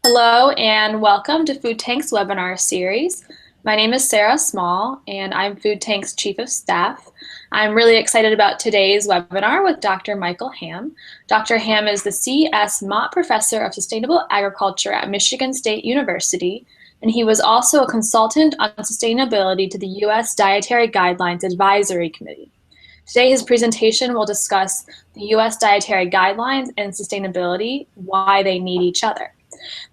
Hello and welcome to Food Tank's webinar series. My name is Sarah Small and I'm Food Tank's Chief of Staff. I'm really excited about today's webinar with Dr. Michael Hamm. Dr. Hamm is the C.S. Mott Professor of Sustainable Agriculture at Michigan State University, and he was also a consultant on sustainability to the U.S. Dietary Guidelines Advisory Committee. Today, his presentation will discuss the U.S. Dietary Guidelines and sustainability, why they need each other.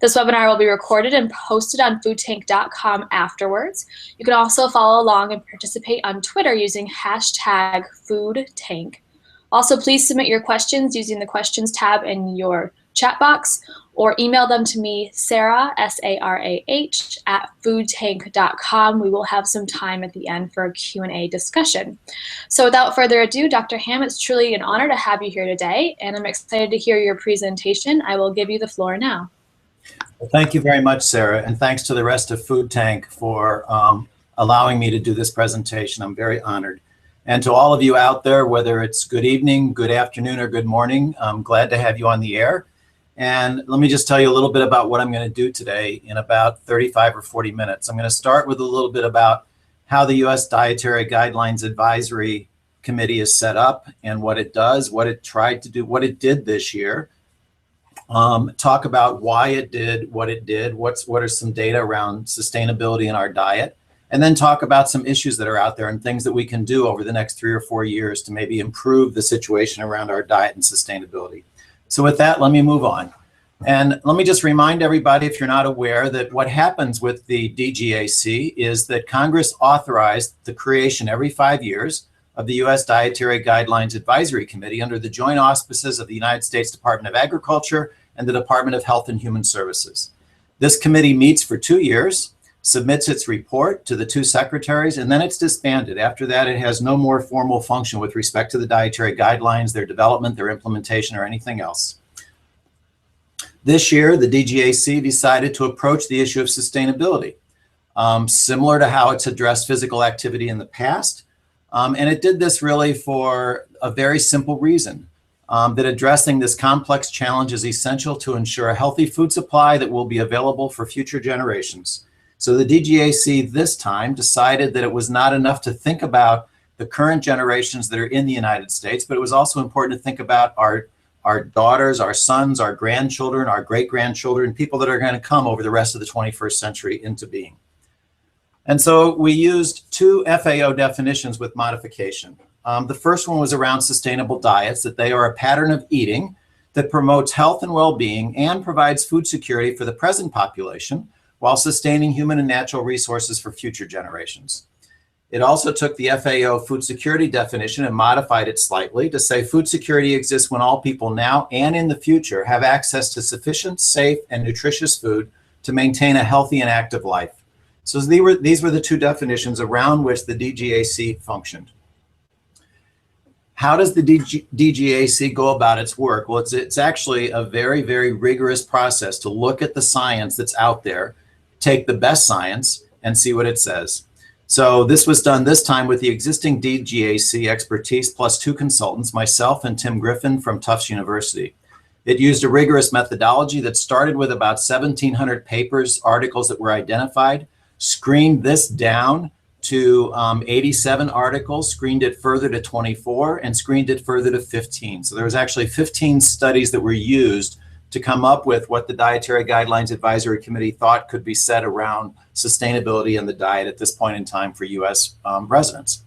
This webinar will be recorded and posted on foodtank.com afterwards. You can also follow along and participate on Twitter using hashtag #FoodTank. Also, please submit your questions using the questions tab in your chat box or email them to me, Sarah, S-A-R-A-H, at foodtank.com. We will have some time at the end for a Q&A discussion. So without further ado, Dr. Hamm, it's truly an honor to have you here today, and I'm excited to hear your presentation. I will give you the floor now. Well, thank you very much, Sarah, and thanks to the rest of Food Tank for allowing me to do this presentation. I'm very honored. And to all of you out there, whether it's good evening, good afternoon, or good morning, I'm glad to have you on the air. And let me just tell you a little bit about what I'm going to do today in about 35 or 40 minutes. I'm going to start with a little bit about how the U.S. Dietary Guidelines Advisory Committee is set up and what it does, what it tried to do, what it did this year. Talk about why it did what it did, what are some data around sustainability in our diet, and then talk about some issues that are out there and things that we can do over the next 3 or 4 years to maybe improve the situation around our diet and sustainability. So with that, let me move on. And let me just remind everybody, if you're not aware, that what happens with the DGAC is that Congress authorized the creation every 5 years of the U.S. Dietary Guidelines Advisory Committee under the joint auspices of the United States Department of Agriculture and the Department of Health and Human Services. This committee meets for 2 years, submits its report to the 2 secretaries, and then it's disbanded. After that, it has no more formal function with respect to the dietary guidelines, their development, their implementation, or anything else. This year, the DGAC decided to approach the issue of sustainability, similar to how it's addressed physical activity in the past. And it did this really for a very simple reason, that addressing this complex challenge is essential to ensure a healthy food supply that will be available for future generations. So the DGAC this time decided that it was not enough to think about the current generations that are in the United States, but it was also important to think about our daughters, our sons, our grandchildren, our great-grandchildren, people that are going to come over the rest of the 21st century into being. And so we used 2 FAO definitions with modification. The first one was around sustainable diets, that they are a pattern of eating that promotes health and well-being and provides food security for the present population while sustaining human and natural resources for future generations. It also took the FAO food security definition and modified it slightly to say food security exists when all people now and in the future have access to sufficient, safe, and nutritious food to maintain a healthy and active life. So these were the 2 definitions around which the DGAC functioned. How does the DGAC go about its work? Well, it's actually a very, very rigorous process to look at the science that's out there, take the best science, and see what it says. So this was done this time with the existing DGAC expertise plus 2 consultants, myself and Tim Griffin from Tufts University. It used a rigorous methodology that started with about 1,700 papers, articles that were identified, screened this down to 87 articles, screened it further to 24, and screened it further to 15. So there was actually 15 studies that were used to come up with what the Dietary Guidelines Advisory Committee thought could be said around sustainability in the diet at this point in time for U.S. residents.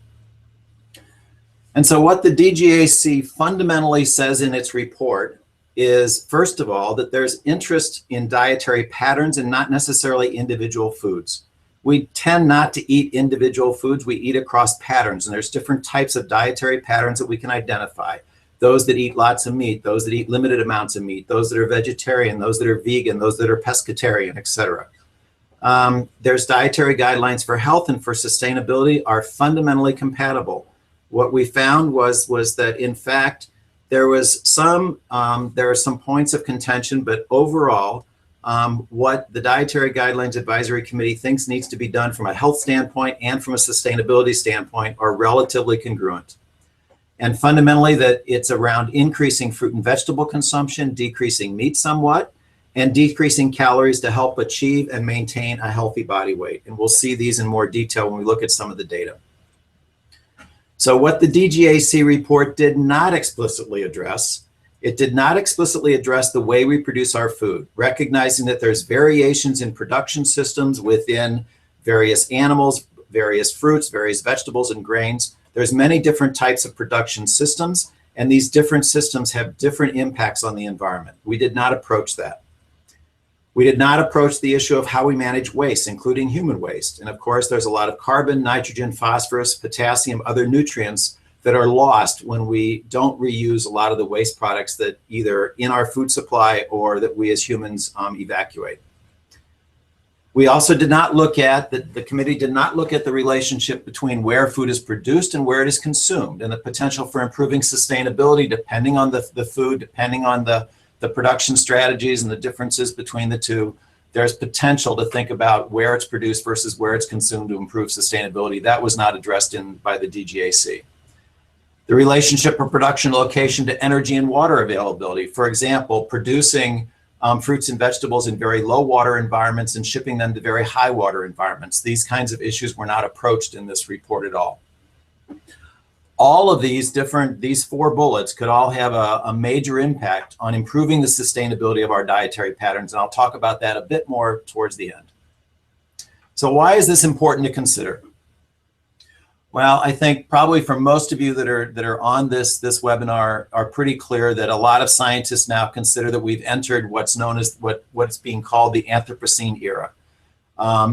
And so what the DGAC fundamentally says in its report is, first of all, that there's interest in dietary patterns and not necessarily individual foods. We tend not to eat individual foods, we eat across patterns, and there's different types of dietary patterns that we can identify. Those that eat lots of meat, those that eat limited amounts of meat, those that are vegetarian, those that are vegan, those that are pescatarian, etc. There's dietary guidelines for health and for sustainability are fundamentally compatible. What we found was that, in fact, there are some points of contention, but overall, what the Dietary Guidelines Advisory Committee thinks needs to be done from a health standpoint and from a sustainability standpoint are relatively congruent. And fundamentally, that it's around increasing fruit and vegetable consumption, decreasing meat somewhat, and decreasing calories to help achieve and maintain a healthy body weight. And we'll see these in more detail when we look at some of the data. So what the DGAC report did not explicitly address, it did not explicitly address the way we produce our food, recognizing that there's variations in production systems within various animals, various fruits, various vegetables and grains. There's many different types of production systems, and these different systems have different impacts on the environment. We did not approach that. We did not approach the issue of how we manage waste, including human waste. And of course, there's a lot of carbon, nitrogen, phosphorus, potassium, other nutrients that are lost when we don't reuse a lot of the waste products that either in our food supply or that we as humans evacuate. We also did not look at, the committee did not look at the relationship between where food is produced and where it is consumed, and the potential for improving sustainability depending on the food, depending on the production strategies and the differences between the two. There's potential to think about where it's produced versus where it's consumed to improve sustainability. That was not addressed by the DGAC. The relationship of production location to energy and water availability. For example, producing fruits and vegetables in very low water environments and shipping them to very high water environments. These kinds of issues were not approached in this report at all. All of these four bullets could all have a major impact on improving the sustainability of our dietary patterns, and I'll talk about that a bit more towards the end. So why is this important to consider? Well, I think probably for most of you that are on this webinar are pretty clear that a lot of scientists now consider that we've entered what's known as what's being called the Anthropocene era.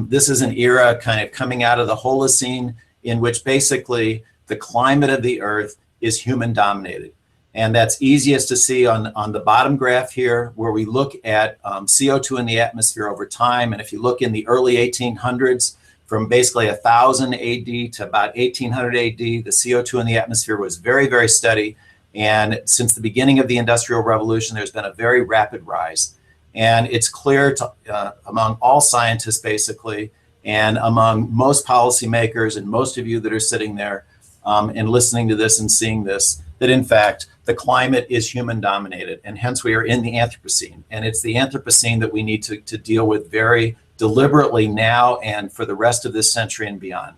This is an era kind of coming out of the Holocene, in which basically the climate of the Earth is human dominated. And that's easiest to see on the bottom graph here, where we look at CO2 in the atmosphere over time. And if you look in the early 1800s, from basically 1000 AD to about 1800 AD, the CO2 in the atmosphere was very, very steady. And since the beginning of the Industrial Revolution, there's been a very rapid rise. And it's clear among all scientists, basically, and among most policymakers and most of you that are sitting there and listening to this and seeing this, that in fact, the climate is human dominated, and hence we are in the Anthropocene. And it's the Anthropocene that we need to deal with very deliberately now and for the rest of this century and beyond.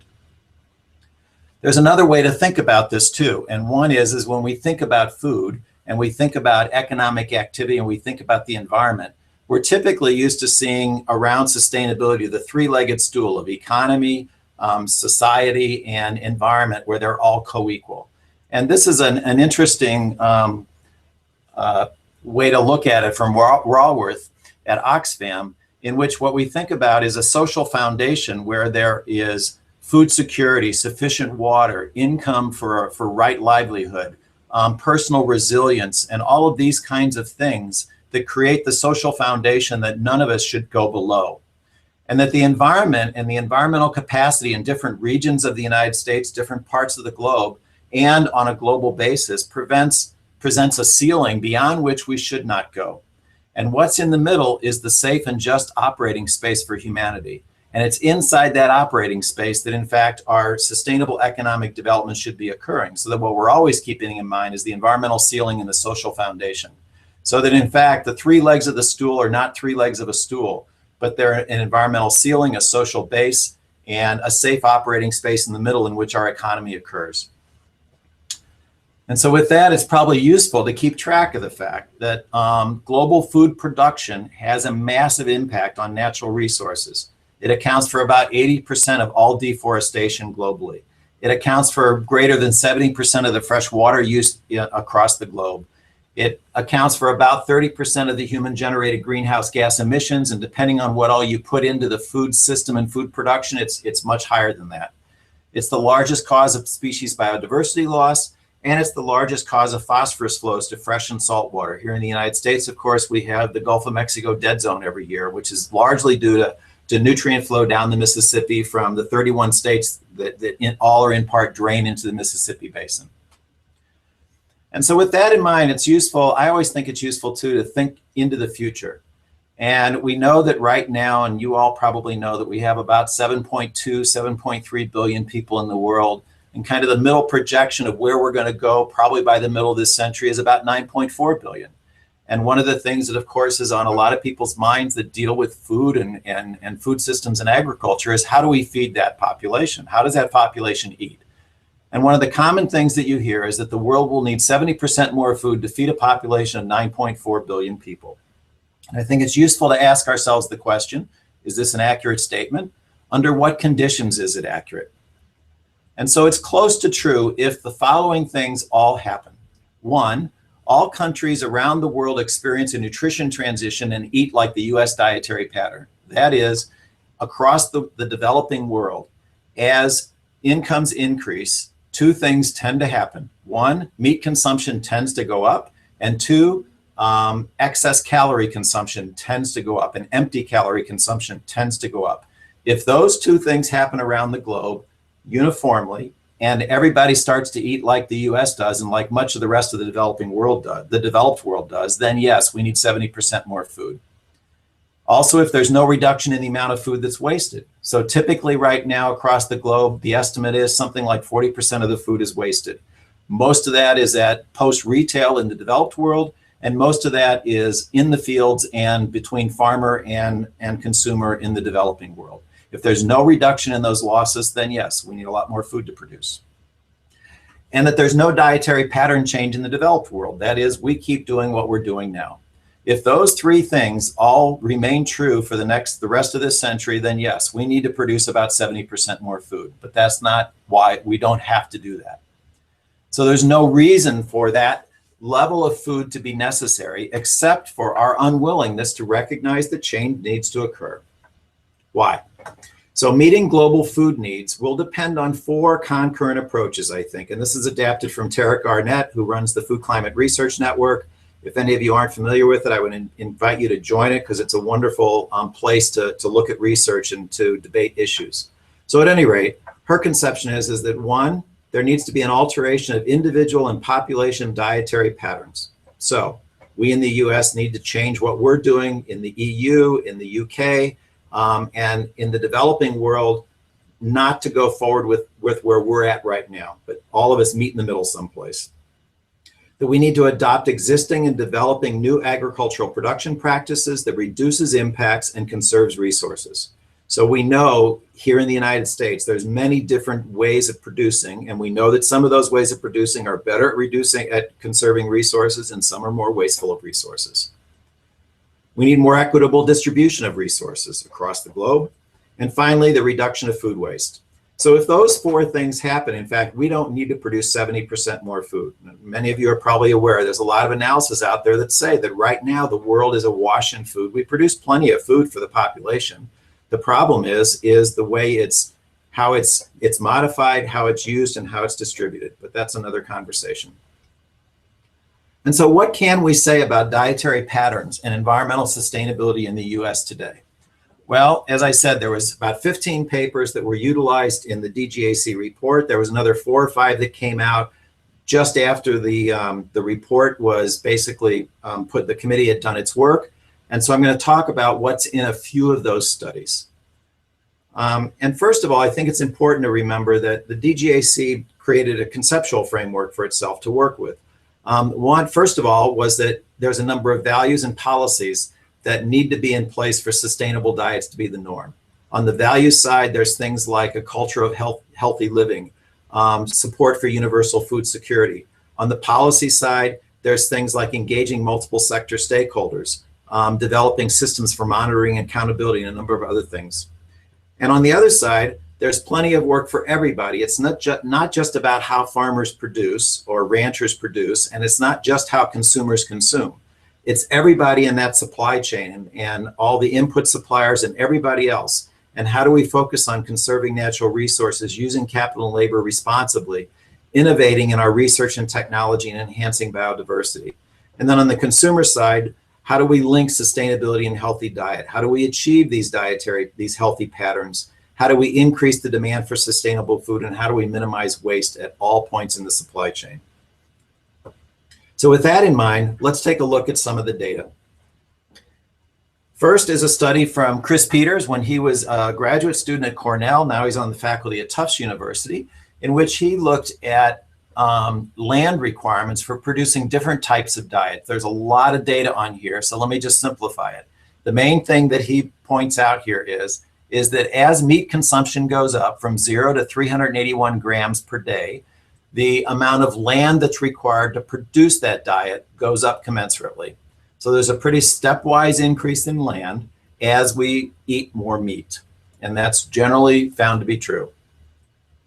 There's another way to think about this too, and one is when we think about food and we think about economic activity and we think about the environment, we're typically used to seeing around sustainability the three-legged stool of economy, society, and environment, where they're all co-equal. And this is an interesting way to look at it from Rawworth at Oxfam, in which what we think about is a social foundation where there is food security, sufficient water, income for right livelihood, personal resilience, and all of these kinds of things that create the social foundation that none of us should go below. And that the environment and the environmental capacity in different regions of the United States, different parts of the globe, and on a global basis presents a ceiling beyond which we should not go. And what's in the middle is the safe and just operating space for humanity. And it's inside that operating space that, in fact, our sustainable economic development should be occurring. So that what we're always keeping in mind is the environmental ceiling and the social foundation. So that, in fact, the three legs of the stool are not three legs of a stool, but they're an environmental ceiling, a social base, and a safe operating space in the middle in which our economy occurs. And so with that, it's probably useful to keep track of the fact that global food production has a massive impact on natural resources. It accounts for about 80% of all deforestation globally. It accounts for greater than 70% of the fresh water use across the globe. It accounts for about 30% of the human-generated greenhouse gas emissions, and depending on what all you put into the food system and food production, it's much higher than that. It's the largest cause of species biodiversity loss, and it's the largest cause of phosphorus flows to fresh and salt water. Here in the United States, of course, we have the Gulf of Mexico dead zone every year, which is largely due to nutrient flow down the Mississippi from the 31 states that all or in part drain into the Mississippi basin. And so with that in mind, it's useful, I always think it's useful too, to think into the future. And we know that right now, and you all probably know that we have about 7.2, 7.3 billion people in the world. And kind of the middle projection of where we're going to go probably by the middle of this century is about 9.4 billion. And one of the things that, of course, is on a lot of people's minds that deal with food and food systems and agriculture is how do we feed that population? How does that population eat? And one of the common things that you hear is that the world will need 70% more food to feed a population of 9.4 billion people. And I think it's useful to ask ourselves the question, is this an accurate statement? Under what conditions is it accurate? And so it's close to true if the following things all happen. One, all countries around the world experience a nutrition transition and eat like the US dietary pattern. That is, across the developing world, as incomes increase, two things tend to happen. One, meat consumption tends to go up, and two, excess calorie consumption tends to go up, and empty calorie consumption tends to go up. If those two things happen around the globe uniformly, and everybody starts to eat like the US does and like much of the rest of the developing world does, the developed world does, then yes, we need 70% more food. Also, if there's no reduction in the amount of food that's wasted. So typically right now across the globe, the estimate is something like 40% of the food is wasted. Most of that is at post-retail in the developed world, and most of that is in the fields and between farmer and consumer in the developing world. If there's no reduction in those losses, then yes, we need a lot more food to produce. And that there's no dietary pattern change in the developed world. That is, we keep doing what we're doing now. If those three things all remain true for the rest of this century, then yes, we need to produce about 70% more food. But that's not why we don't have to do that. So there's no reason for that level of food to be necessary except for our unwillingness to recognize that change needs to occur. Why? So meeting global food needs will depend on four concurrent approaches, I think. And this is adapted from Tara Garnett, who runs the Food Climate Research Network. If any of you aren't familiar with it, I would invite you to join it because it's a wonderful place to look at research and to debate issues. So at any rate, her conception is that one, there needs to be an alteration of individual and population dietary patterns. So we in the US need to change what we're doing in the EU, in the UK, and in the developing world, not to go forward with where we're at right now, but all of us meet in the middle someplace. That we need to adopt existing and developing new agricultural production practices that reduces impacts and conserves resources. So we know here in the United States, there's many different ways of producing, and we know that some of ththose ways of producing are better at conserving resources, and some are more wasteful of resources. We need more equitable distribution of resources across the globe. And finally, the reduction of food waste. So if those four things happen, in fact, we don't need to produce 70% more food. Many of you are probably aware, there's a lot of analysis out there that say that right now the world is awash in food. We produce plenty of food for the population. The problem is the way how it's modified, how it's used, and how it's distributed. But that's another conversation. And so what can we say about dietary patterns and environmental sustainability in the US today? Well, as I said, there was about 15 papers that were utilized in the DGAC report. There was another 4 or 5 that came out just after the report was basically the committee had done its work. And so I'm going to talk about what's in a few of those studies. And first of all, I think it's important to remember that the DGAC created a conceptual framework for itself to work with. One, first of all, was that there's a number of values and policies that need to be in place for sustainable diets to be the norm. On the value side, there's things like a culture of healthy living, support for universal food security. On the policy side, there's things like engaging multiple sector stakeholders, developing systems for monitoring and accountability, and a number of other things. And on the other side, there's plenty of work for everybody. It's not just about how farmers produce or ranchers produce, and it's not just how consumers consume. It's everybody in that supply chain and all the input suppliers and everybody else. And how do we focus on conserving natural resources, using capital and labor responsibly, innovating in our research and technology, and enhancing biodiversity? And then on the consumer side, how do we link sustainability and healthy diet? How do we achieve these healthy patterns? How do we increase the demand for sustainable food, and how do we minimize waste at all points in the supply chain? So with that in mind, let's take a look at some of the data. First is a study from Chris Peters when he was a graduate student at Cornell. Now he's on the faculty at Tufts University, in which he looked at land requirements for producing different types of diet. There's a lot of data on here, so let me just simplify it. The main thing that he points out here is that as meat consumption goes up from 0 to 381 grams per day, the amount of land that's required to produce that diet goes up commensurately. So there's a pretty stepwise increase in land as we eat more meat, and that's generally found to be true.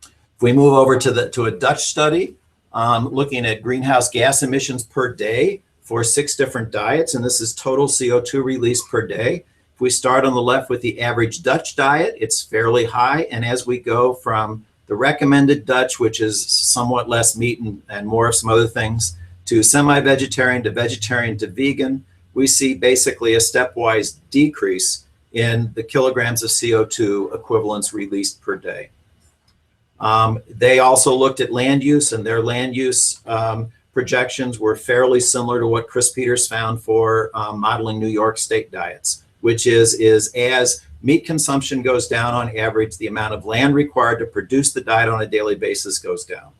If we move over to a Dutch study looking at greenhouse gas emissions per day for 6 different diets, and this is total CO2 release per day. If we start on the left with the average Dutch diet, it's fairly high, and as we go from the recommended Dutch, which is somewhat less meat and more of some other things, to semi-vegetarian to vegetarian to vegan, we see basically a stepwise decrease in the kilograms of CO2 equivalents released per day. They also looked at land use, and their land use projections were fairly similar to what Chris Peters found for modeling New York state diets, which is as meat consumption goes down on average, the amount of land required to produce the diet on a daily basis goes down.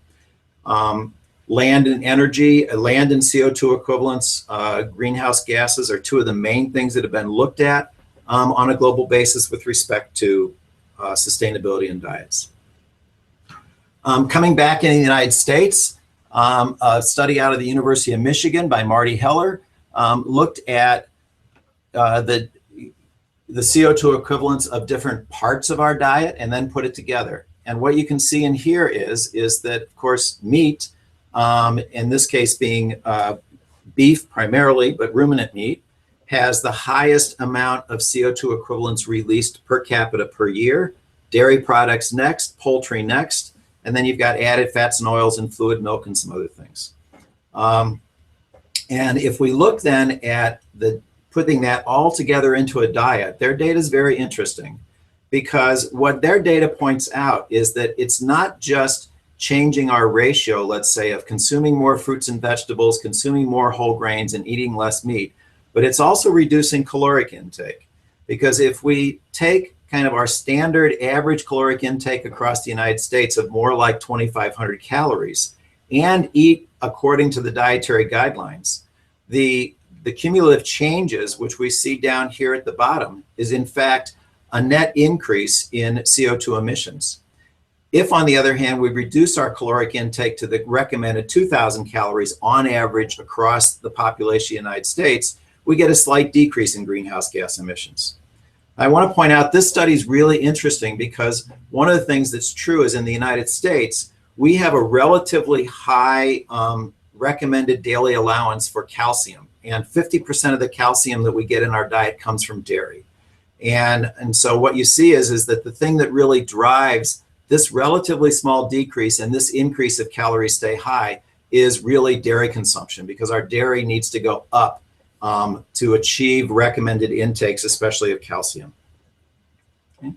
Land and energy, land and CO2 equivalents, greenhouse gases are 2 of the main things that have been looked at on a global basis with respect to sustainability in diets. Coming back in the United States, a study out of the University of Michigan by Marty Heller looked at the CO2 equivalents of different parts of our diet and then put it together. And what you can see in here is that, of course, meat, in this case being beef primarily, but ruminant meat, has the highest amount of CO2 equivalents released per capita per year. Dairy products next, poultry next, and then you've got added fats and oils and fluid milk and some other things. And if we look then at putting that all together into a diet, their data is very interesting, because what their data points out is that it's not just changing our ratio, let's say, of consuming more fruits and vegetables, consuming more whole grains, and eating less meat, but it's also reducing caloric intake. Because if we take kind of our standard average caloric intake across the United States of more like 2,500 calories and eat according to the dietary guidelines, the cumulative changes, which we see down here at the bottom, is in fact a net increase in CO2 emissions. If, on the other hand, we reduce our caloric intake to the recommended 2,000 calories on average across the population of the United States, we get a slight decrease in greenhouse gas emissions. I want to point out this study is really interesting because one of the things that's true is in the United States, we have a relatively high recommended daily allowance for calcium. And 50% of the calcium that we get in our diet comes from dairy. And so what you see is that the thing that really drives this relatively small decrease and this increase of calories stay high is really dairy consumption, because our dairy needs to go up to achieve recommended intakes, especially of calcium. Okay.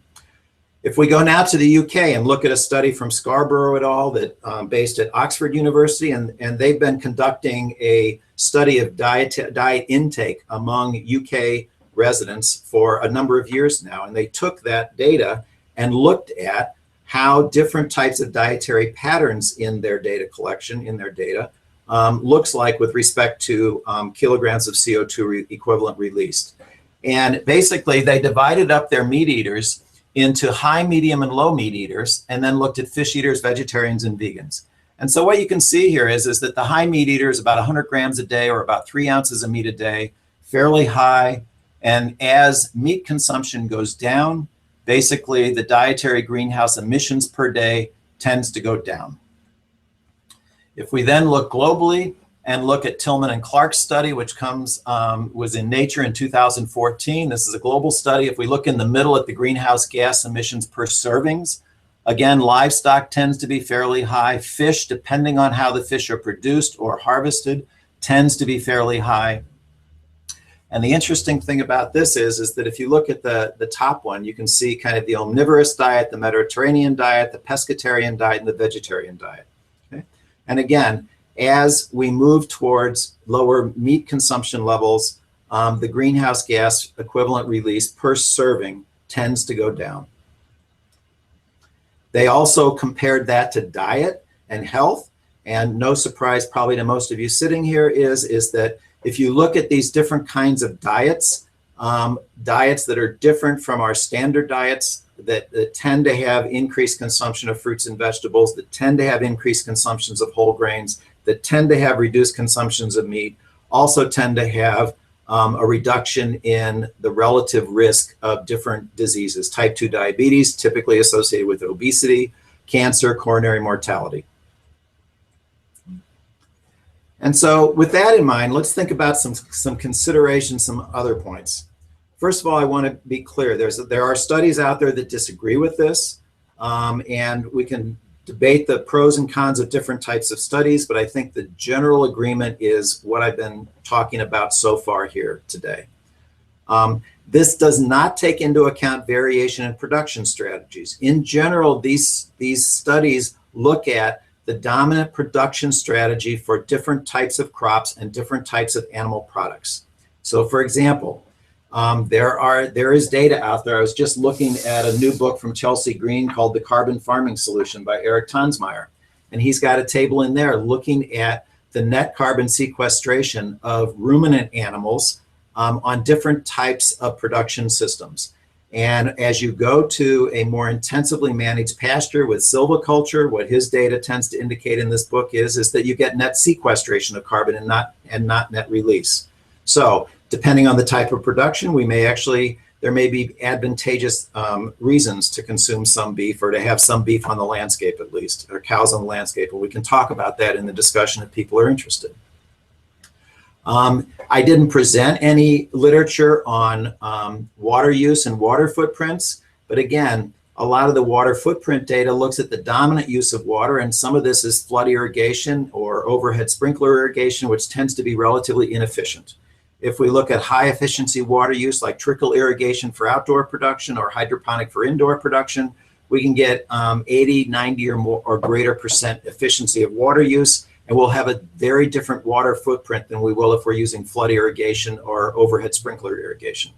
If we go now to the UK and look at a study from Scarborough et al. That based at Oxford University, and they've been conducting a study of diet intake among UK residents for a number of years now, and they took that data and looked at how different types of dietary patterns in their data collection, in their data, looks like with respect to kilograms of CO2 equivalent released. And basically they divided up their meat eaters into high, medium, and low meat eaters, and then looked at fish eaters, vegetarians, and vegans. And so what you can see here is that the high meat eater is about 100 grams a day, or about 3 ounces of meat a day, fairly high. And as meat consumption goes down, basically the dietary greenhouse emissions per day tends to go down. If we then look globally and look at Tillman and Clark's study, which was in Nature in 2014, this is a global study. If we look in the middle at the greenhouse gas emissions per servings, again, livestock tends to be fairly high. Fish, depending on how the fish are produced or harvested, tends to be fairly high. And the interesting thing about this is that if you look at the top one, you can see kind of the omnivorous diet, the Mediterranean diet, the pescatarian diet, and the vegetarian diet. Okay? And again, as we move towards lower meat consumption levels, the greenhouse gas equivalent release per serving tends to go down. They also compared that to diet and health. And no surprise probably to most of you sitting here is that if you look at these different kinds of diets, diets that are different from our standard diets, that tend to have increased consumption of fruits and vegetables, that tend to have increased consumptions of whole grains, that tend to have reduced consumptions of meat, also tend to have a reduction in the relative risk of different diseases. Type 2 diabetes, typically associated with obesity, cancer, coronary mortality. And so with that in mind, let's think about some considerations, some other points. First of all, I want to be clear. There are studies out there that disagree with this, and we can debate the pros and cons of different types of studies, but I think the general agreement is what I've been talking about so far here today. This does not take into account variation in production strategies. In general, these studies look at the dominant production strategy for different types of crops and different types of animal products. So for example, there is data out there. I was just looking at a new book from Chelsea Green called The Carbon Farming Solution by Eric Tonsmeyer. And he's got a table in there looking at the net carbon sequestration of ruminant animals on different types of production systems. And as you go to a more intensively managed pasture with silviculture, what his data tends to indicate in this book is that you get net sequestration of carbon and not net release. So depending on the type of production, there may be advantageous reasons to consume some beef, or to have some beef on the landscape at least, or cows on the landscape. And we can talk about that in the discussion if people are interested. I didn't present any literature on water use and water footprints, but again, a lot of the water footprint data looks at the dominant use of water, and some of this is flood irrigation or overhead sprinkler irrigation, which tends to be relatively inefficient. If we look at high efficiency water use like trickle irrigation for outdoor production or hydroponic for indoor production, we can get 80, 90 or more or greater percent efficiency of water use, and we'll have a very different water footprint than we will if we're using flood irrigation or overhead sprinkler irrigation.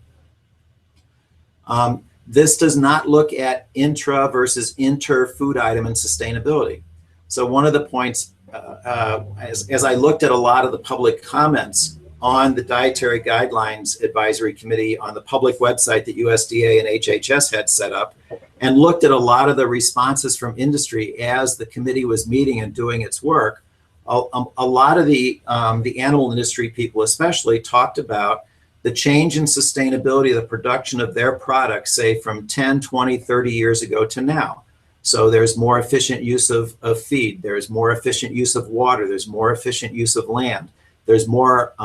This does not look at intra versus inter food item and sustainability. So one of the points, as I looked at a lot of the public comments on the Dietary Guidelines Advisory Committee on the public website that USDA and HHS had set up, and looked at a lot of the responses from industry as the committee was meeting and doing its work, a lot of the animal industry people especially talked about the change in sustainability of the production of their products, say from 10, 20, 30 years ago to now. So there's more efficient use of feed, there's more efficient use of water, there's more efficient use of land. There's more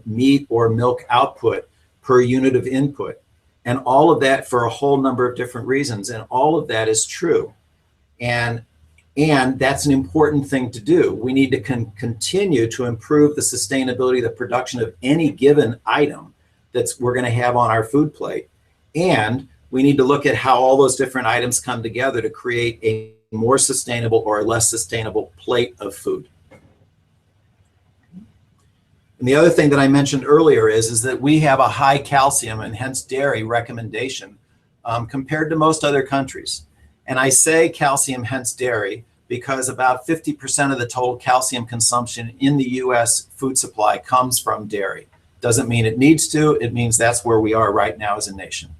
meat or milk output per unit of input. And all of that for a whole number of different reasons. And all of that is true. And that's an important thing to do. We need to continue to improve the sustainability of the production of any given item we're going to have on our food plate. And we need to look at how all those different items come together to create a more sustainable or a less sustainable plate of food. And the other thing that I mentioned earlier is that we have a high calcium and hence dairy recommendation compared to most other countries. And I say calcium, hence dairy, because about 50% of the total calcium consumption in the US food supply comes from dairy. Doesn't mean it needs to, it means that's where we are right now as a nation.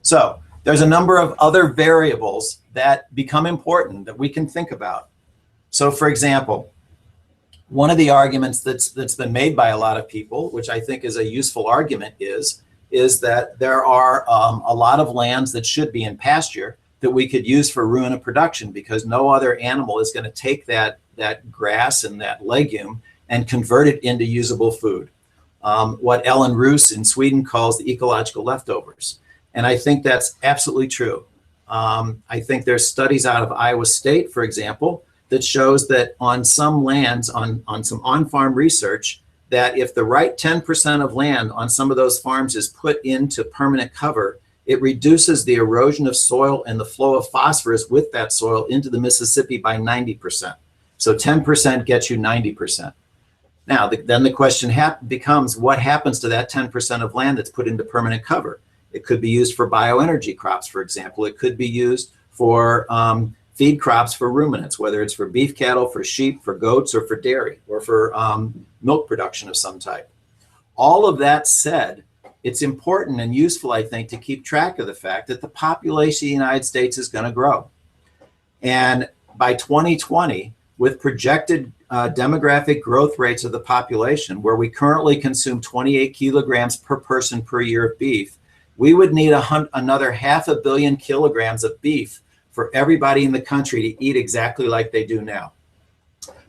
So there's a number of other variables that become important that we can think about. So for example, one of the arguments that's been made by a lot of people, which I think is a useful argument, is that there are a lot of lands that should be in pasture that we could use for ruminant production because no other animal is going to take that grass and that legume and convert it into usable food. What Ellen Roos in Sweden calls the ecological leftovers. And I think that's absolutely true. I think there's studies out of Iowa State, for example, that shows that on some lands, on some on-farm research, that if the right 10% of land on some of those farms is put into permanent cover, it reduces the erosion of soil and the flow of phosphorus with that soil into the Mississippi by 90%. So 10% gets you 90%. Now, then the question becomes, what happens to that 10% of land that's put into permanent cover? It could be used for bioenergy crops, for example. It could be used for feed crops for ruminants, whether it's for beef cattle, for sheep, for goats, or for dairy, or for milk production of some type. All of that said, it's important and useful, I think, to keep track of the fact that the population of the United States is going to grow. And by 2020, with projected demographic growth rates of the population, where we currently consume 28 kilograms per person per year of beef, we would need another 500 million kilograms of beef for everybody in the country to eat exactly like they do now.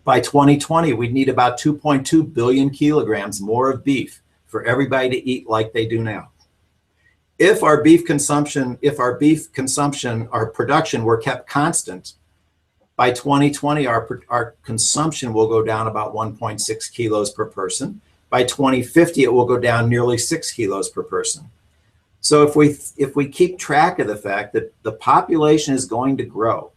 By 2020, we'd need about 2.2 billion kilograms more of beef for everybody to eat like they do now. If our production were kept constant, by 2020, our consumption will go down about 1.6 kilos per person. By 2050, it will go down nearly 6 kilos per person. So if we keep track of the fact that the population is going to grow,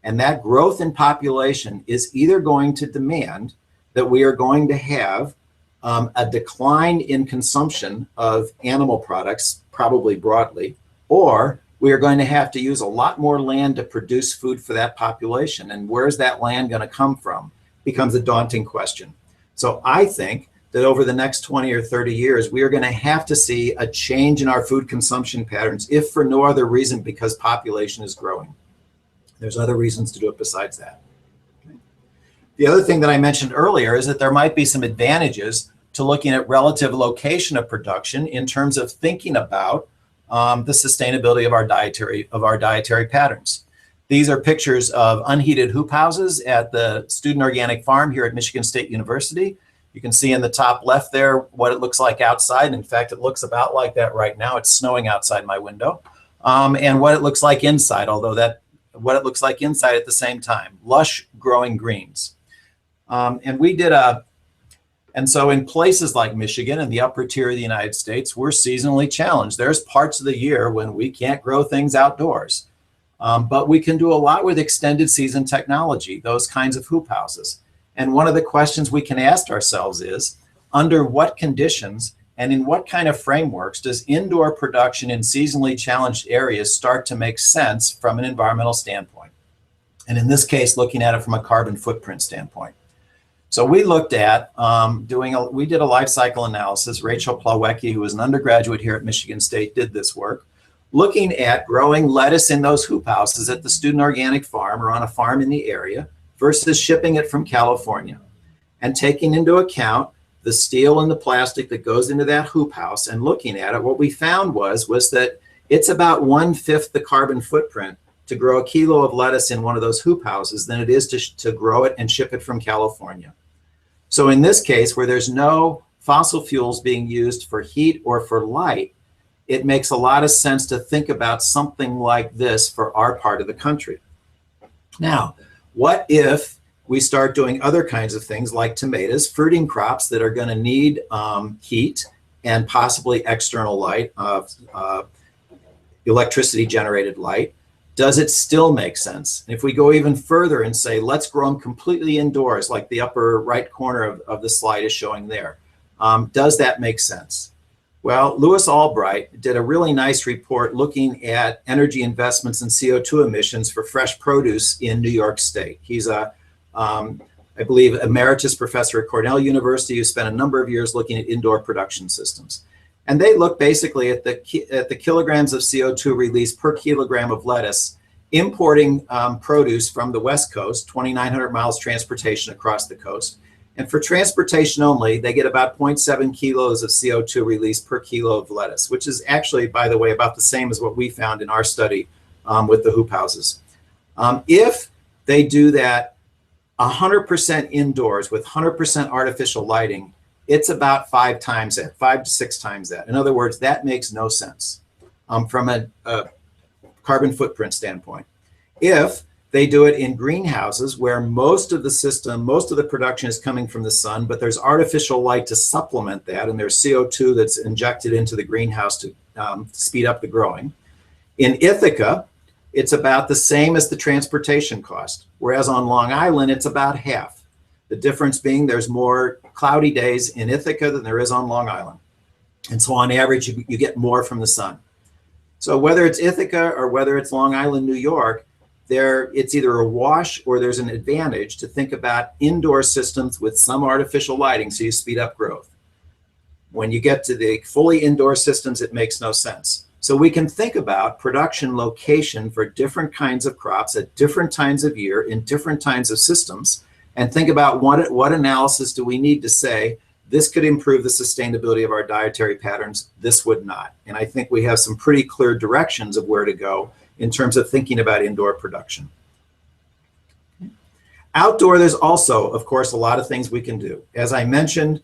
and that growth in population is either going to demand that we are going to have a decline in consumption of animal products, probably broadly, or we are going to have to use a lot more land to produce food for that population. And where's that land going to come from? Becomes a daunting question. So I think that over the next 20 or 30 years, we are going to have to see a change in our food consumption patterns, if for no other reason, because population is growing. There's other reasons to do it besides that. Okay. The other thing that I mentioned earlier is that there might be some advantages to looking at relative location of production in terms of thinking about the sustainability of our dietary patterns. These are pictures of unheated hoop houses at the Student Organic Farm here at Michigan State University. You can see in the top left there what it looks like outside. In fact, it looks about like that right now. It's snowing outside my window. And what it looks like inside, what it looks like inside at the same time. Lush growing greens. And so in places like Michigan and the upper tier of the United States, we're seasonally challenged. There's parts of the year when we can't grow things outdoors. But we can do a lot with extended season technology, those kinds of hoop houses. And one of the questions we can ask ourselves is, under what conditions and in what kind of frameworks does indoor production in seasonally challenged areas start to make sense from an environmental standpoint? And in this case, looking at it from a carbon footprint standpoint. So we looked at we did a life cycle analysis. Rachel Plawecki, who was an undergraduate here at Michigan State, did this work, looking at growing lettuce in those hoop houses at the Student Organic Farm or on a farm in the area versus shipping it from California, and taking into account the steel and the plastic that goes into that hoop house and looking at it. What we found was that it's about 1/5 the carbon footprint to grow a kilo of lettuce in one of those hoop houses than it is to grow it and ship it from California. So in this case, where there's no fossil fuels being used for heat or for light, it makes a lot of sense to think about something like this for our part of the country. Now, what if we start doing other kinds of things like tomatoes, fruiting crops that are going to need heat and possibly external light, electricity generated light? Does it still make sense? And if we go even further and say, let's grow them completely indoors, like the upper right corner of the slide is showing there, does that make sense? Well, Louis Albright did a really nice report looking at energy investments in CO2 emissions for fresh produce in New York State. He's I believe, emeritus professor at Cornell University who spent a number of years looking at indoor production systems. And they look basically at the kilograms of CO2 released per kilogram of lettuce, importing produce from the West Coast, 2,900 miles transportation across the coast. And for transportation only, they get about 0.7 kilos of CO2 released per kilo of lettuce, which is actually, by the way, about the same as what we found in our study with the hoop houses. If they do that 100% indoors with 100% artificial lighting, it's about 5 to 6 times that. In other words, that makes no sense from a carbon footprint standpoint. If they do it in greenhouses where most of the production is coming from the sun, but there's artificial light to supplement that, and there's CO2 that's injected into the greenhouse to speed up the growing. In Ithaca, it's about the same as the transportation cost, whereas on Long Island, it's about half. The difference being there's more cloudy days in Ithaca than there is on Long Island. And so on average, you get more from the sun. So whether it's Ithaca or whether it's Long Island, New York, it's either a wash or there's an advantage to think about indoor systems with some artificial lighting so you speed up growth. When you get to the fully indoor systems, it makes no sense. So we can think about production location for different kinds of crops at different times of year in different kinds of systems, and think about what analysis do we need to say this could improve the sustainability of our dietary patterns, this would not. And I think we have some pretty clear directions of where to go in terms of thinking about indoor production. Outdoor, there's also, of course, a lot of things we can do. As I mentioned,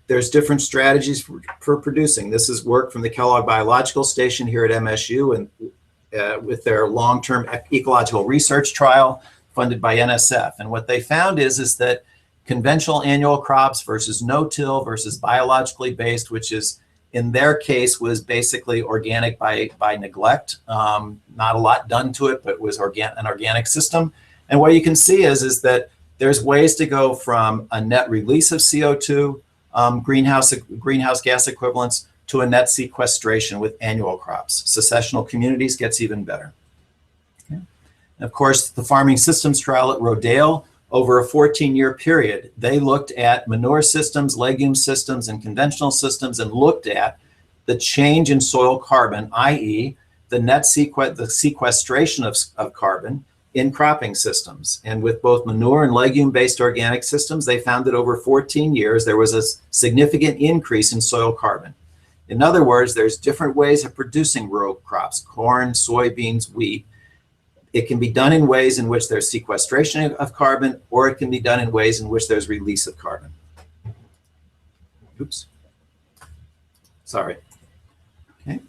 there's different strategies for producing. This is work from the Kellogg Biological Station here at MSU, and with their long-term ecological research trial funded by NSF. And what they found is that conventional annual crops versus no-till versus biologically based, which is in their case was basically organic by neglect. Not a lot done to it, but it was an organic system. And what you can see is that there's ways to go from a net release of CO2, greenhouse gas equivalents, to a net sequestration with annual crops. Successional communities gets even better. Okay. And of course, the farming systems trial at Rodale, over a 14-year period, they looked at manure systems, legume systems, and conventional systems, and looked at the change in soil carbon, i.e. the sequestration of carbon in cropping systems. And with both manure and legume-based organic systems, they found that over 14 years, there was a significant increase in soil carbon. In other words, there's different ways of producing row crops, corn, soybeans, wheat. It can be done in ways in which there's sequestration of carbon, or it can be done in ways in which there's release of carbon. Oops. Sorry. Okay.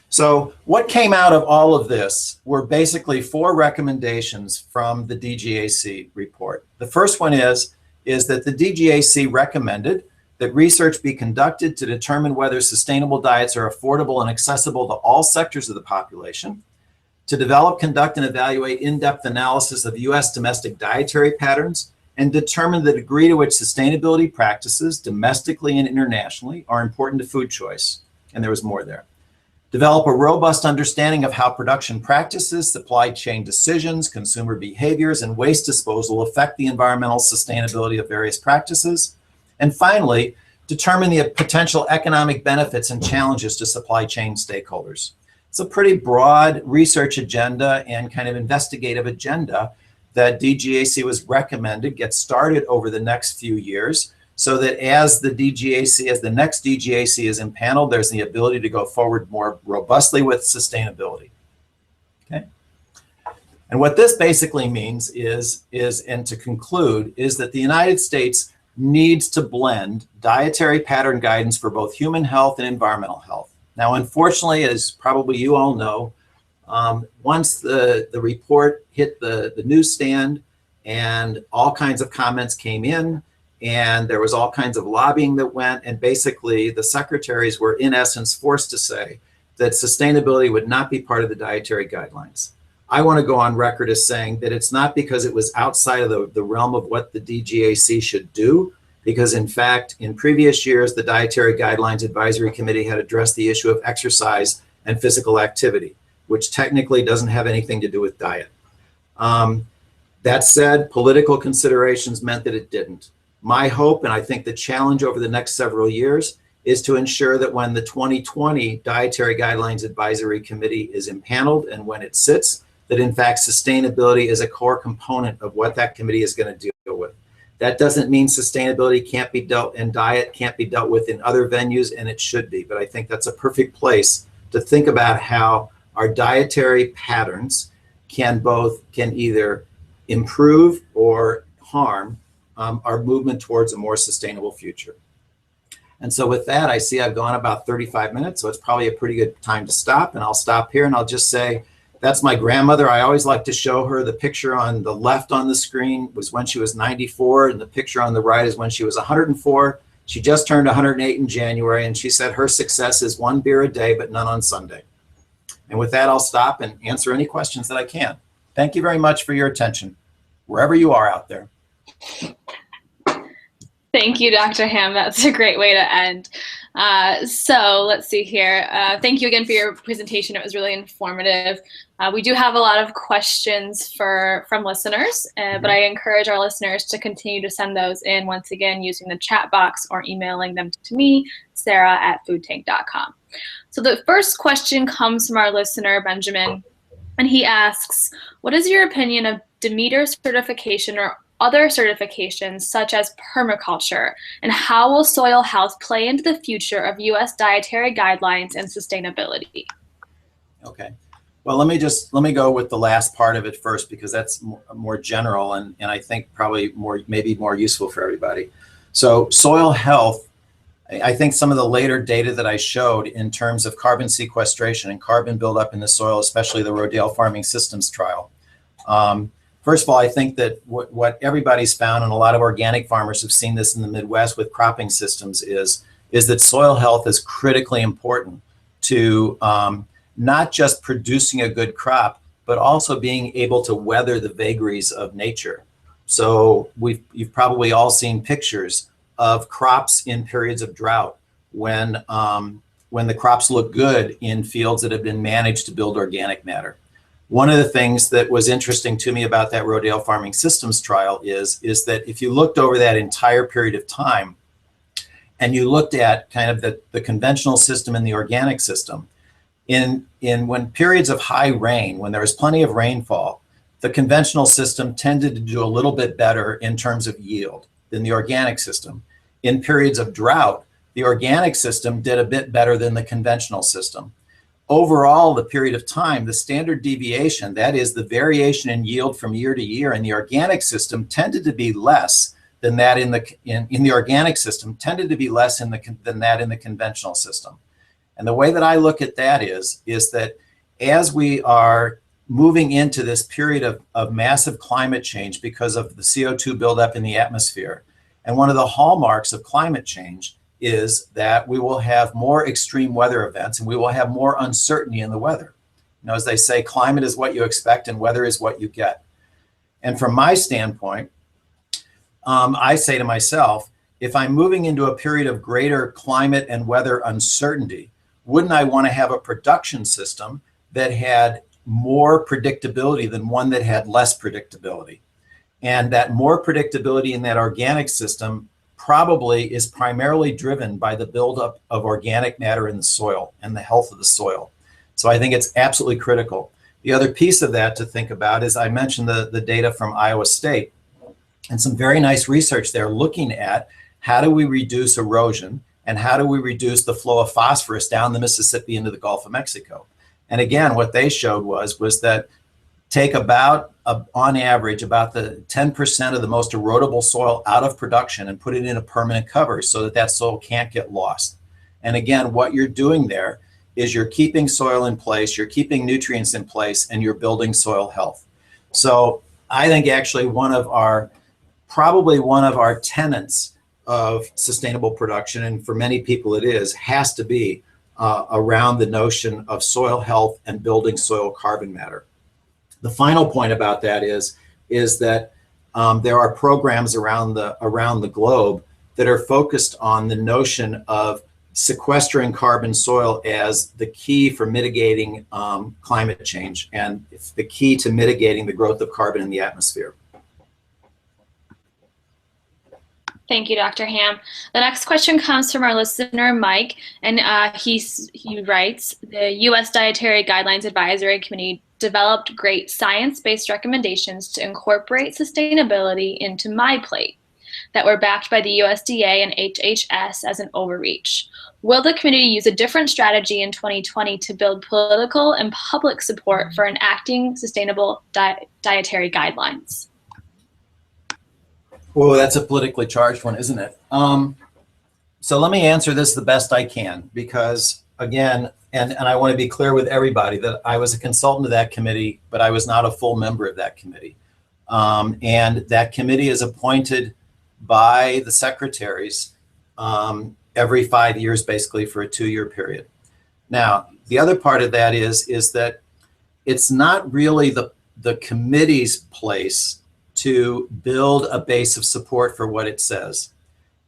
So what came out of all of this were basically 4 recommendations from the DGAC report. The first one is that the DGAC recommended that research be conducted to determine whether sustainable diets are affordable and accessible to all sectors of the population, to develop, conduct, and evaluate in-depth analysis of U.S. domestic dietary patterns, and determine the degree to which sustainability practices, domestically and internationally, are important to food choice. And there was more there. Develop a robust understanding of how production practices, supply chain decisions, consumer behaviors, and waste disposal affect the environmental sustainability of various practices. And finally, determine the potential economic benefits and challenges to supply chain stakeholders. It's a pretty broad research agenda and kind of investigative agenda that DGAC was recommended get started over the next few years, so that as the next DGAC is impaneled, there's the ability to go forward more robustly with sustainability. Okay. And what this basically means is, and to conclude, is that the United States needs to blend dietary pattern guidance for both human health and environmental health. Now, unfortunately, as probably you all know, once the report hit the newsstand and all kinds of comments came in, and there was all kinds of lobbying that went, and basically the secretaries were in essence forced to say that sustainability would not be part of the dietary guidelines. I want to go on record as saying that it's not because it was outside of the realm of what the DGAC should do, because in fact, in previous years, the Dietary Guidelines Advisory Committee had addressed the issue of exercise and physical activity, which technically doesn't have anything to do with diet. That said, political considerations meant that it didn't. My hope, and I think the challenge over the next several years, is to ensure that when the 2020 Dietary Guidelines Advisory Committee is impaneled and when it sits, that in fact sustainability is a core component of what that committee is going to deal with. That doesn't mean sustainability can't be dealt and diet can't be dealt with in other venues, and it should be. But I think that's a perfect place to think about how our dietary patterns can either improve or harm our movement towards a more sustainable future. And so with that, I see I've gone about 35 minutes, so it's probably a pretty good time to stop. And I'll stop here and I'll just say, that's my grandmother. I always like to show her. The picture on the left on the screen was when she was 94, and the picture on the right is when she was 104. She just turned 108 in January, and she said her success is 1 beer a day, but none on Sunday. And with that, I'll stop and answer any questions that I can. Thank you very much for your attention, wherever you are out there. Thank you, Dr. Hamm. That's a great way to end. So let's see here. Thank you again for your presentation. It was really informative. We do have a lot of questions from listeners, but I encourage our listeners to continue to send those in once again using the chat box or emailing them to me, sarah@foodtank.com. So the first question comes from our listener, Benjamin, and he asks, what is your opinion of Demeter certification or other certifications such as permaculture, and how will soil health play into the future of U.S. dietary guidelines and sustainability? Okay. Well, let me go with the last part of it first, because that's more general and I think probably maybe more useful for everybody. So soil health, I think some of the later data that I showed in terms of carbon sequestration and carbon buildup in the soil, especially the Rodale Farming Systems trial. First of all, I think that what everybody's found, and a lot of organic farmers have seen this in the Midwest with cropping systems, is that soil health is critically important to not just producing a good crop, but also being able to weather the vagaries of nature. So you've probably all seen pictures of crops in periods of drought when the crops look good in fields that have been managed to build organic matter. One of the things that was interesting to me about that Rodale Farming Systems trial is that if you looked over that entire period of time and you looked at kind of the conventional system and the organic system, when periods of high rain, when there was plenty of rainfall, the conventional system tended to do a little bit better in terms of yield than the organic system. In periods of drought, the organic system did a bit better than the conventional system. Overall, the period of time, the standard deviation, that is the variation in yield from year to year in the organic system, tended to be less than that in the organic system, tended to be less than that in the conventional system. And the way that I look at that is that as we are moving into this period of massive climate change because of the CO2 buildup in the atmosphere, and one of the hallmarks of climate change is that we will have more extreme weather events and we will have more uncertainty in the weather. You know, as they say, climate is what you expect and weather is what you get. And from my standpoint, I say to myself, if I'm moving into a period of greater climate and weather uncertainty, wouldn't I want to have a production system that had more predictability than one that had less predictability? And that more predictability in that organic system probably is primarily driven by the buildup of organic matter in the soil and the health of the soil. So I think it's absolutely critical. The other piece of that to think about is I mentioned the data from Iowa State and some very nice research there looking at how do we reduce erosion and how do we reduce the flow of phosphorus down the Mississippi into the Gulf of Mexico. And again, what they showed was that take on average, about the 10% of the most erodible soil out of production and put it in a permanent cover so that soil can't get lost. And again, what you're doing there is you're keeping soil in place, you're keeping nutrients in place, and you're building soil health. So I think actually probably one of our tenets of sustainable production, and for many people it is, has to be around the notion of soil health and building soil carbon matter. The final point about that is that there are programs around the globe that are focused on the notion of sequestering carbon soil as the key for mitigating climate change, and it's the key to mitigating the growth of carbon in the atmosphere. Thank you, Dr. Hamm. The next question comes from our listener, Mike, and he writes, the U.S. Dietary Guidelines Advisory Committee developed great science-based recommendations to incorporate sustainability into my plate that were backed by the USDA and HHS as an overreach. Will the committee use a different strategy in 2020 to build political and public support for enacting sustainable dietary guidelines? Well, that's a politically charged one, isn't it? So let me answer this the best I can, because again, and I want to be clear with everybody that I was a consultant to that committee, but I was not a full member of that committee. And that committee is appointed by the secretaries every 5 years, basically for a 2-year period. Now, the other part of that is that it's not really the committee's place to build a base of support for what it says.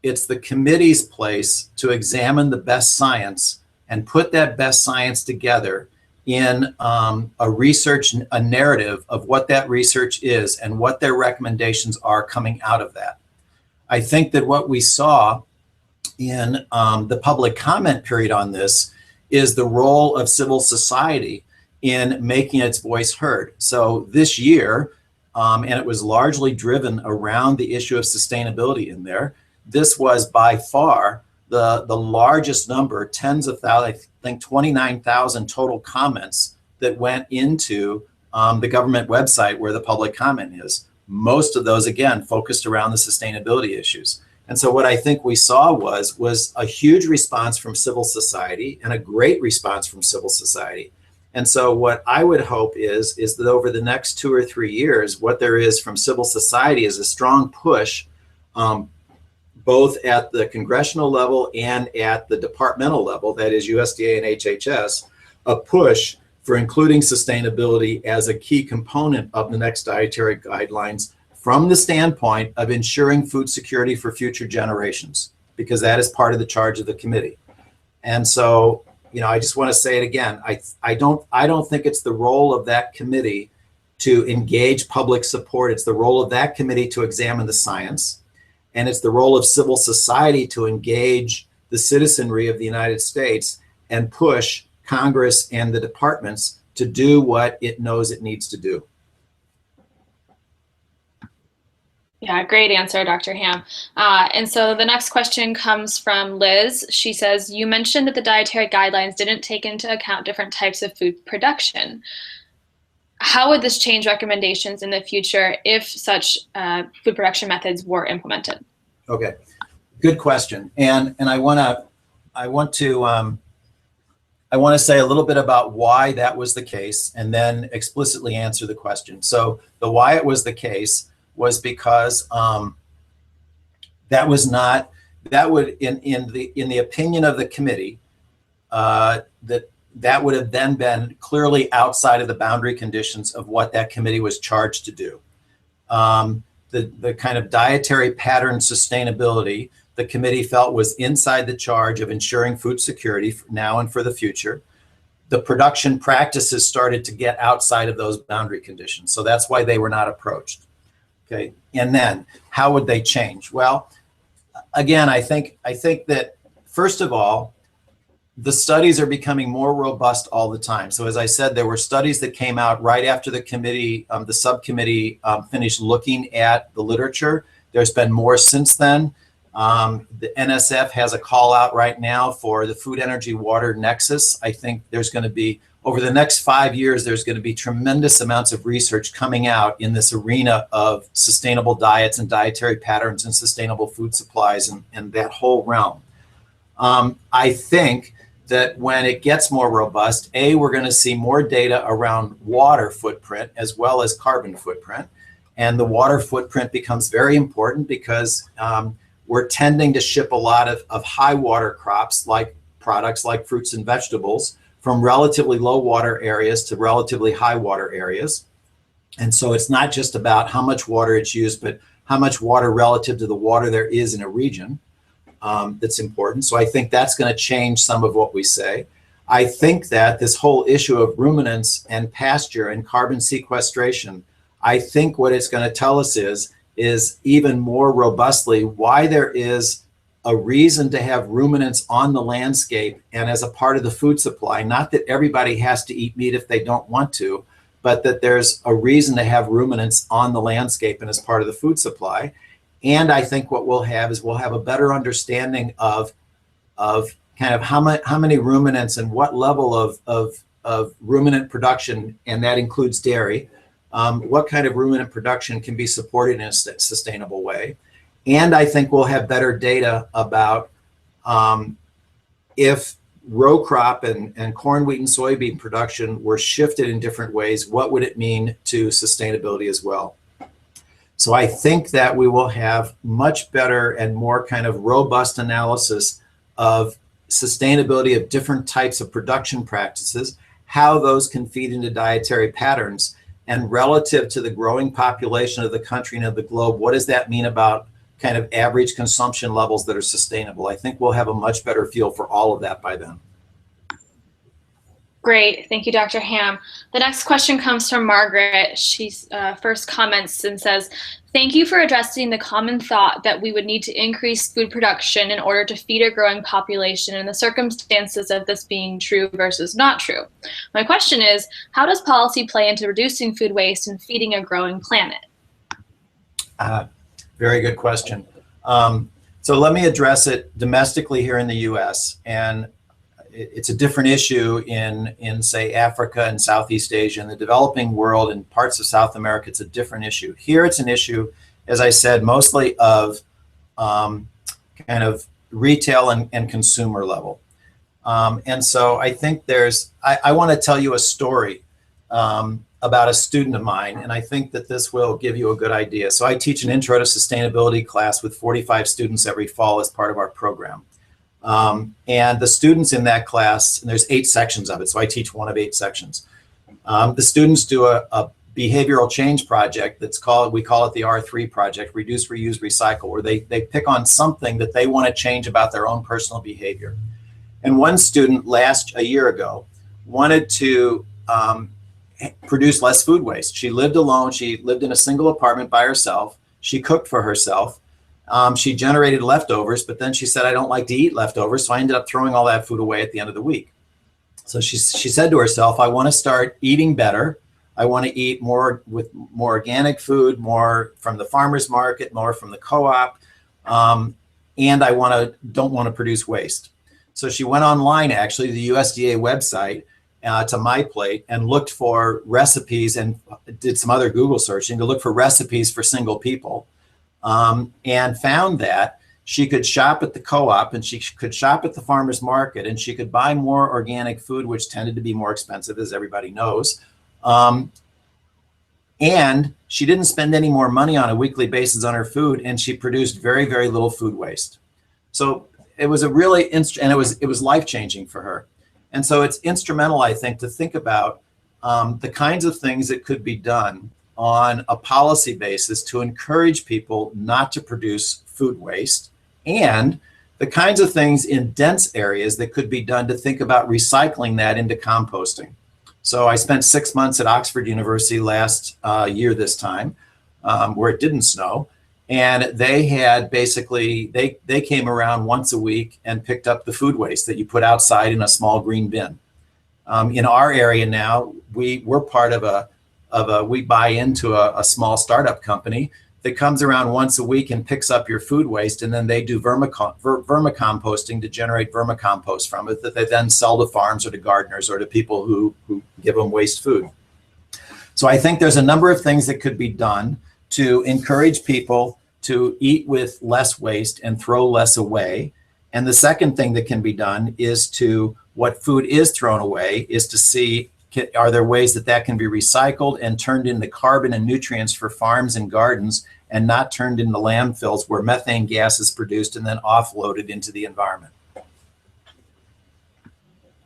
it's the committee's place to examine the best science and put that best science together in a narrative of what that research is and what their recommendations are coming out of that. I think that what we saw in the public comment period on this is the role of civil society in making its voice heard. So this year, and it was largely driven around the issue of sustainability in there, this was by far the largest number, tens of thousands, I think 29,000 total comments that went into the government website where the public comment is. Most of those, again, focused around the sustainability issues. And so what I think we saw was a huge response from civil society and a great response from civil society. And so what I would hope is that over the next 2 or 3 years, what there is from civil society is a strong push, both at the congressional level and at the departmental level, that is USDA and HHS, a push for including sustainability as a key component of the next dietary guidelines from the standpoint of ensuring food security for future generations, because that is part of the charge of the committee. And so, I just want to say it again. I don't think it's the role of that committee to engage public support. It's the role of that committee to examine the science, and it's the role of civil society to engage the citizenry of the United States and push Congress and the departments to do what it knows it needs to do. Yeah, great answer, Dr. Hamm. And so the next question comes from Liz. She says, you mentioned that the dietary guidelines didn't take into account different types of food production. How would this change recommendations in the future if such food production methods were implemented? Okay, good question. And I want to say a little bit about why that was the case, and then explicitly answer the question. So the why it was the case was because that would, in the opinion of the committee, that would have then been clearly outside of the boundary conditions of what that committee was charged to do. The kind of dietary pattern sustainability the committee felt was inside the charge of ensuring food security for now and for the future. The production practices started to get outside of those boundary conditions, so that's why they were not approached. Okay, and then how would they change? Well, again, I think that first of all, the studies are becoming more robust all the time. So as I said, there were studies that came out right after the committee, the subcommittee finished looking at the literature. There's been more since then. The NSF has a call out right now for the food, energy, water nexus. I think there's going to be, over the next 5 years, there's going to be tremendous amounts of research coming out in this arena of sustainable diets and dietary patterns and sustainable food supplies and that whole realm. I think that when it gets more robust, we're going to see more data around water footprint as well as carbon footprint. And the water footprint becomes very important because we're tending to ship a lot of high water crops, like products like fruits and vegetables, from relatively low water areas to relatively high water areas. And so it's not just about how much water it's used, but how much water relative to the water there is in a region that's important. So I think that's going to change some of what we say. I think that this whole issue of ruminants and pasture and carbon sequestration, I think what it's going to tell us is even more robustly why there is a reason to have ruminants on the landscape and as a part of the food supply. Not that everybody has to eat meat if they don't want to, but that there's a reason to have ruminants on the landscape and as part of the food supply. And I think what we'll have is we'll have a better understanding of kind of how many ruminants and what level of ruminant production, and that includes dairy, what kind of ruminant production can be supported in a sustainable way. And I think we'll have better data about if row crop and corn, wheat, and soybean production were shifted in different ways, what would it mean to sustainability as well? So I think that we will have much better and more kind of robust analysis of sustainability of different types of production practices, how those can feed into dietary patterns, and relative to the growing population of the country and of the globe, what does that mean about kind of average consumption levels that are sustainable. I think we'll have a much better feel for all of that by then. Great. Thank you, Dr. Hamm. The next question comes from Margaret. She first comments and says, thank you for addressing the common thought that we would need to increase food production in order to feed a growing population and the circumstances of this being true versus not true. My question is, how does policy play into reducing food waste and feeding a growing planet? Very good question. So let me address it domestically here in the US. And it's a different issue in say, Africa and Southeast Asia. In the developing world and parts of South America, it's a different issue. Here, it's an issue, as I said, mostly of kind of retail and consumer level. And so I think I want to tell you a story about a student of mine, and I think that this will give you a good idea. So I teach an Intro to Sustainability class with 45 students every fall as part of our program. And the students in that class, and there's 8 sections of it, so I teach one of 8 sections. The students do a behavioral change project we call it the R3 project, Reduce, Reuse, Recycle, where they pick on something that they want to change about their own personal behavior. And one student a year ago wanted to produce less food waste. She lived alone. She lived in a single apartment by herself. She cooked for herself. She generated leftovers, but then she said, I don't like to eat leftovers, so I ended up throwing all that food away at the end of the week. So she said to herself, I want to start eating better. I want to eat more organic food, more from the farmer's market, more from the co-op, and I don't want to produce waste. So she went online, actually, to the USDA website, to My Plate, and looked for recipes and did some other Google searching to look for recipes for single people. And found that she could shop at the co-op and she could shop at the farmer's market and she could buy more organic food, which tended to be more expensive, as everybody knows. And she didn't spend any more money on a weekly basis on her food, and she produced very, very little food waste. So it was it was life-changing for her. And so it's instrumental, I think, to think about the kinds of things that could be done on a policy basis to encourage people not to produce food waste, and the kinds of things in dense areas that could be done to think about recycling that into composting. So I spent 6 months at Oxford University last year this time, where it didn't snow, and they had basically, they came around once a week and picked up the food waste that you put outside in a small green bin. In our area now, we're part of we buy into a small startup company that comes around once a week and picks up your food waste, and then they do vermicomposting to generate vermicompost from it that they then sell to farms or to gardeners or to people who give them waste food. So I think there's a number of things that could be done to encourage people to eat with less waste and throw less away. And the second thing that can be done is what food is thrown away is to see, are there ways that can be recycled and turned into carbon and nutrients for farms and gardens and not turned into landfills where methane gas is produced and then offloaded into the environment?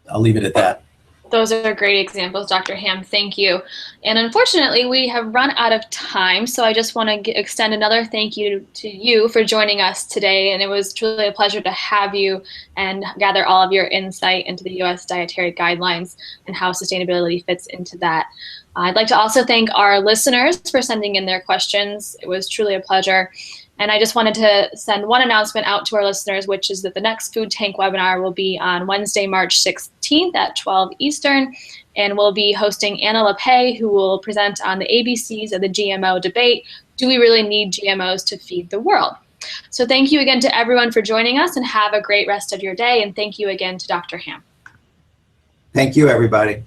I'll leave it at that. Those are great examples, Dr. Hamm. Thank you. And unfortunately, we have run out of time, so I just want to extend another thank you to you for joining us today. And it was truly a pleasure to have you and gather all of your insight into the U.S. dietary guidelines and how sustainability fits into that. I'd like to also thank our listeners for sending in their questions. It was truly a pleasure. And I just wanted to send one announcement out to our listeners, which is that the next Food Tank webinar will be on Wednesday, March 16th at 12 Eastern. And we'll be hosting Anna LePay, who will present on the ABCs of the GMO debate. Do we really need GMOs to feed the world? So thank you again to everyone for joining us, and have a great rest of your day. And thank you again to Dr. Hamm. Thank you, everybody.